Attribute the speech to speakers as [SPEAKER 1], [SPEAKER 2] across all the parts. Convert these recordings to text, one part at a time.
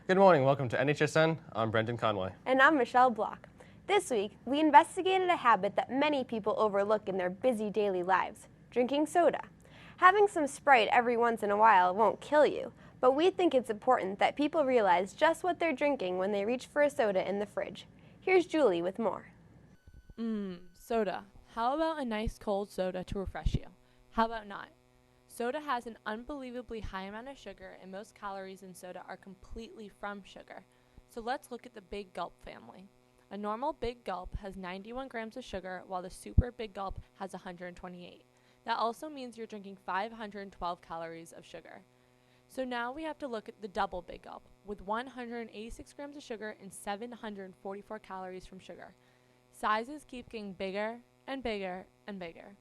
[SPEAKER 1] Good morning. Welcome to NHSN. I'm Brendan Conway.
[SPEAKER 2] And I'm Michelle Block. This week, we investigated a habit that many people overlook in their busy daily lives, drinking soda. Having some Sprite every once in a while won't kill you, but we think it's important that people realize just what they're drinking when they reach for a soda in the fridge. Here's Julie with more.
[SPEAKER 3] Soda. How about a nice cold soda to refresh you? How about not? Soda has an unbelievably high amount of sugar, and most calories in soda are completely from sugar. So let's look at the Big Gulp family. A normal Big Gulp has 91 grams of sugar, while the Super Big Gulp has 128. That also means you're drinking 512 calories of sugar. So now we have to look at the Double Big Gulp, with 186 grams of sugar and 744 calories from sugar. Sizes keep getting bigger and bigger and bigger.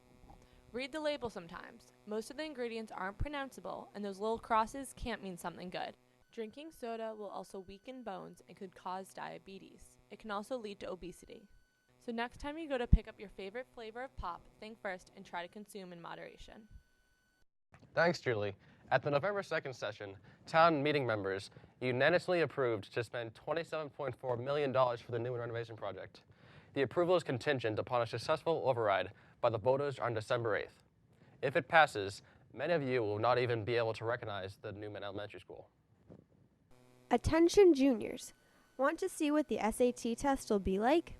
[SPEAKER 3] Read the label sometimes. Most of the ingredients aren't pronounceable, and those little crosses can't mean something good. Drinking soda will also weaken bones and could cause diabetes. It can also lead to obesity. So next time you go to pick up your favorite flavor of pop, think first and try to consume in moderation.
[SPEAKER 1] Thanks, Julie. At the November 2nd session, town meeting members unanimously approved to spend $27.4 million for the new renovation project. The approval is contingent upon a successful override by the voters on December 8th. If it passes, many of you will not even be able to recognize the Newman Elementary School.
[SPEAKER 2] Attention juniors. Want to see what the SAT test will be like?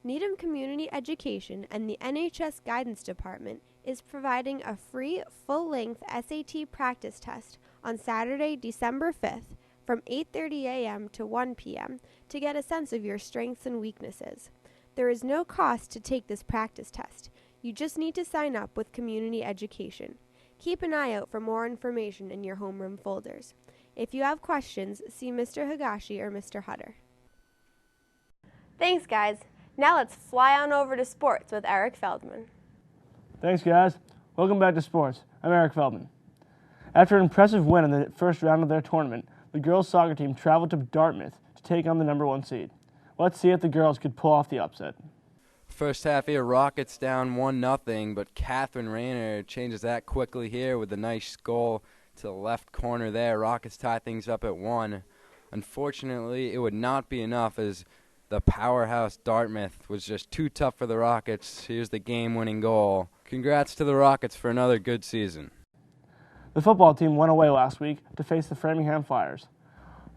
[SPEAKER 2] Needham Community Education and the NHS Guidance Department is providing a free full-length SAT practice test on Saturday, December 5th from 8:30 a.m. to 1 p.m. to get a sense of your strengths and weaknesses. There is no cost to take this practice test. You just need to sign up with Community Education. Keep an eye out for more information in your homeroom folders. If you have questions, see Mr. Higashi or Mr. Hutter. Thanks, guys. Now let's fly on over to sports with Eric Feldman.
[SPEAKER 4] Thanks, guys. Welcome back to sports. I'm Eric Feldman. After an impressive win in the first round of their tournament, the girls' soccer team traveled to Dartmouth to take on the #1 seed. Let's see if the girls could pull off the upset.
[SPEAKER 5] First half here, Rockets down 1-0, but Catherine Rayner changes that quickly here with a nice goal to the left corner there. Rockets tie things up at 1. Unfortunately, it would not be enough as the powerhouse Dartmouth was just too tough for the Rockets. Here's the game-winning goal. Congrats to the Rockets for another good season.
[SPEAKER 4] The football team went away last week to face the Framingham Flyers.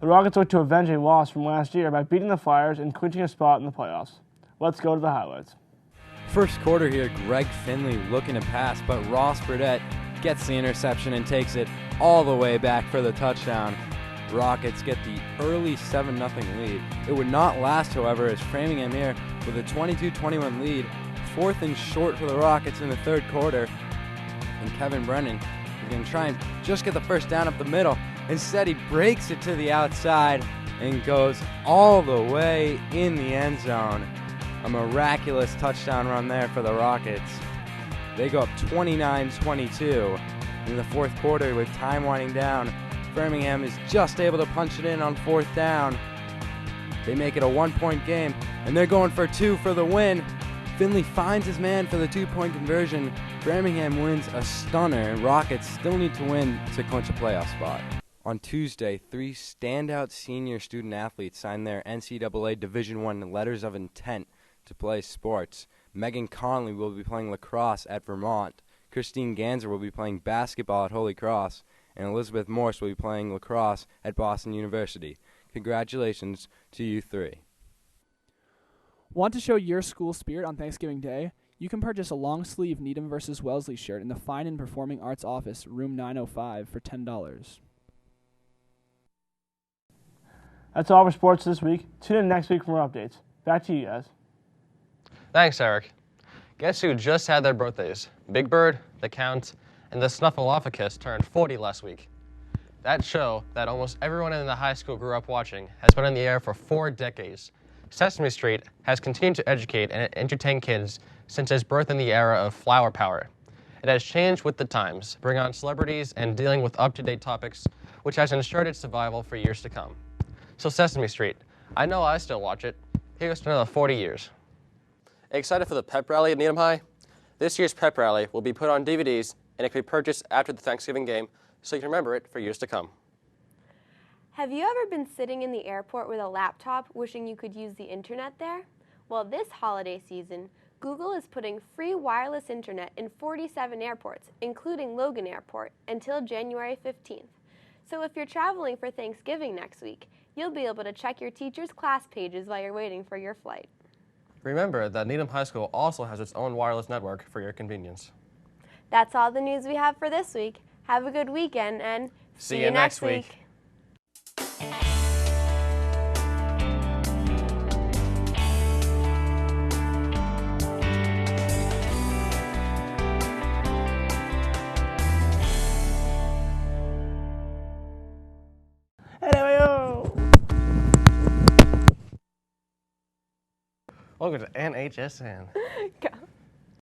[SPEAKER 4] The Rockets look to avenge a loss from last year by beating the Flyers and clinching a spot in the playoffs. Let's go to the highlights.
[SPEAKER 5] First quarter here, Greg Finley looking to pass, but Ross Burdette gets the interception and takes it all the way back for the touchdown. Rockets get the early 7-0 lead. It would not last, however, as Framingham here with a 22-21 lead, 4th and short for the Rockets in the third quarter. And Kevin Brennan is going to try and just get the first down up the middle. Instead, he breaks it to the outside and goes all the way in the end zone. A miraculous touchdown run there for the Rockets. They go up 29-22 in the fourth quarter with time winding down. Framingham is just able to punch it in on 4th down. They make it a 1-point game, and they're going for 2 for the win. Finley finds his man for the 2-point conversion. Framingham wins a stunner, and Rockets still need to win to clinch a playoff spot. On Tuesday, 3 standout senior student athletes signed their NCAA Division I letters of intent to play sports. Megan Conley will be playing lacrosse at Vermont. Christine Ganser will be playing basketball at Holy Cross. And Elizabeth Morse will be playing lacrosse at Boston University. Congratulations to you 3.
[SPEAKER 6] Want to show your school spirit on Thanksgiving Day? You can purchase a long-sleeve Needham vs. Wellesley shirt in the Fine and Performing Arts office, room 905, for $10.
[SPEAKER 4] That's all for sports this week. Tune in next week for more updates. Back to you guys.
[SPEAKER 1] Thanks, Eric. Guess who just had their birthdays? Big Bird, The Count, and the Snuffleupagus turned 40 last week. That show that almost everyone in the high school grew up watching has been in the air for 4 decades. Sesame Street has continued to educate and entertain kids since its birth in the era of flower power. It has changed with the times, bringing on celebrities and dealing with up-to-date topics, which has ensured its survival for years to come. So Sesame Street, I know I still watch it. Here's to another 40 years. Excited for the pep rally at Needham High? This year's pep rally will be put on DVDs and it can be purchased after the Thanksgiving game so you can remember it for years to come.
[SPEAKER 2] Have you ever been sitting in the airport with a laptop wishing you could use the internet there? Well, this holiday season, Google is putting free wireless internet in 47 airports, including Logan Airport, until January 15th. So if you're traveling for Thanksgiving next week, you'll be able to check your teacher's class pages while you're waiting for your flight.
[SPEAKER 1] Remember that Needham High School also has its own wireless network for your convenience.
[SPEAKER 2] That's all the news we have for this week. Have a good weekend and
[SPEAKER 1] See you next week. Welcome to NHSN.